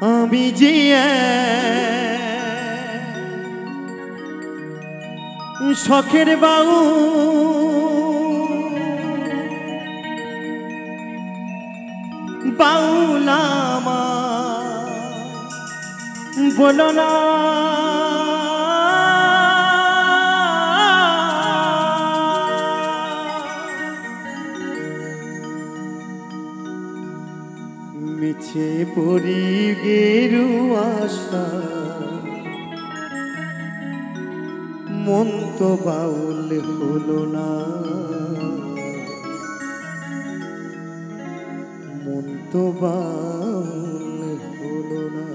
আমি যে শখের বাউ বাউলামা বলো না মিছে পড়ি গেরু আশা মন তো বাউল হলো না মন তো বাউল হলো না।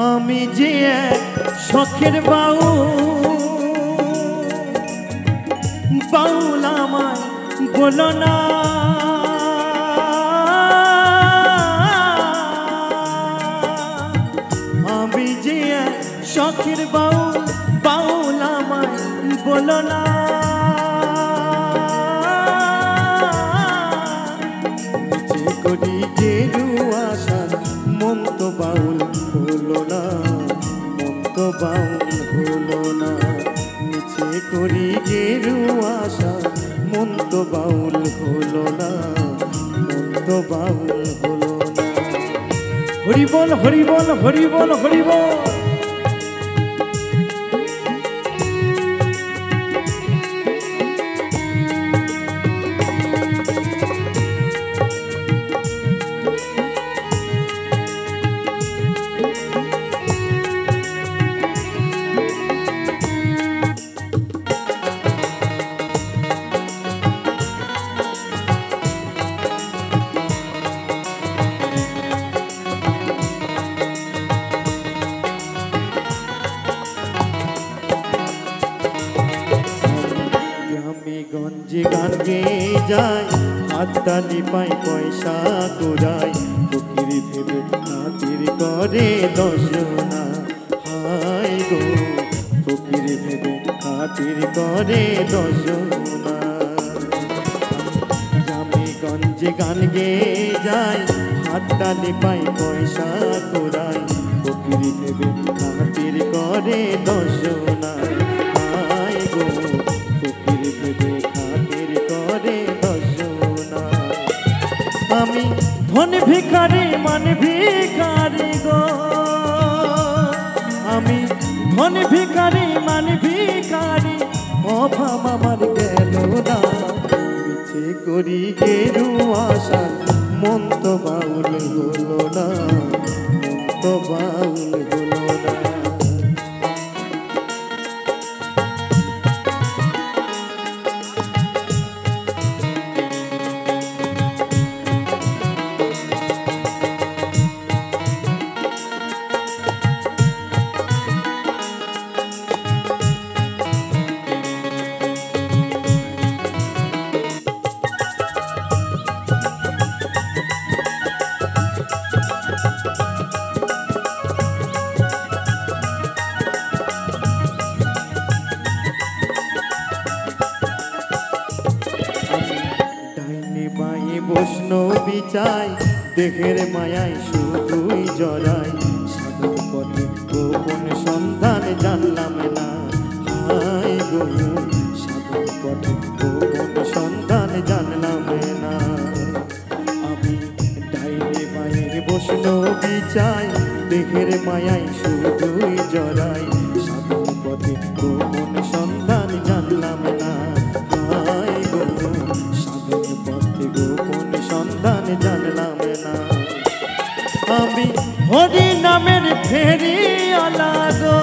আমি যে শখের বাউ বাউল আমায় বলো না আমি যে শখের বাউল বাউল আমায় বলো না যে করি গেরু আশা মন তো বাউল হলো না মন তো বাউল হলো না নিচে করি গেরু আশা মন তো বাউল হলো না মন তো বাউল হলো না। হরি বল হরি বল হরি বল হরি বল। গঞ্জে গান গেয়ে যায় হাততালি পাই পয়সা কোরাই ফকির ভেবে খাতির করে দশনা হায় গো ফকির ভেবে খাতির করে দশনা। আমি গঞ্জে গান গেয়ে যায় হাততালি পাই পয়সা কোরাই ফকির ভেবে খাতির করে দশনা হায় গো ফকির ভেবে খাতির করে দশনা। আমি ধন ভিখারি মান ভিখারি গো আমি ধন ভিখারি মান ভিখারি অভাব আমার গেল না মিছে করি গেরু আশা মন তো বাউল হলো না মন তো বাউল হলো না। বৈষ্ণবী চাই দেহের মায়ায় শুধুই জড়াই সাধক পথে গোপন সন্ধান জানলাম না হায় গো সাধক পথে গোপন সন্ধান জানলাম না। আমি ডাইনে মায়ের বৈষ্ণবী চাই দেহের মায়ায় শুধুই জড়াই সাধক পথে গোপন সন্ধান জানলাম না হায় গো সাধক পথে গোপন সন্ধান জানলাম না। আমি হরি নামের ফেরিওয়ালা গো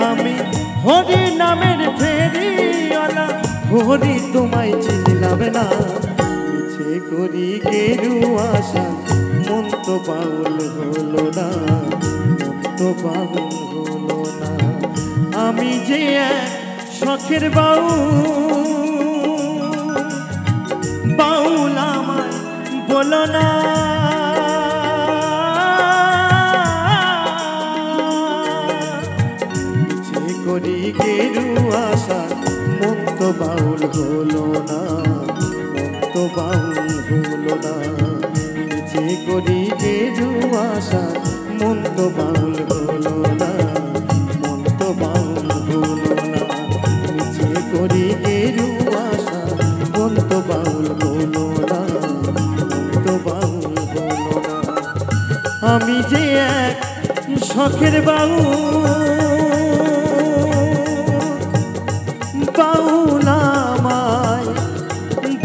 আমি হরি নামের ফেরিওয়ালা হরি তোমায় চিনলাম না মিছে করি গেরু আশা মন বাউল হলো না, মন তো বাউল হলো না। আমি যে এক শখের বাউল আমায় বলো না। যে করি গেরুয়া শান মন তো বাউল হলো না, মন তো বাউল হলো না। যে করি গেরুয়া শান মন তো বাউল হলো না, মন তো বাউল হলো না। যে করি গেরুয়া শান মন তো বাউল হলো না, মন তো বাউল হলো না। আমি যে এক শখের বাউল আমায়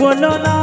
বলো না।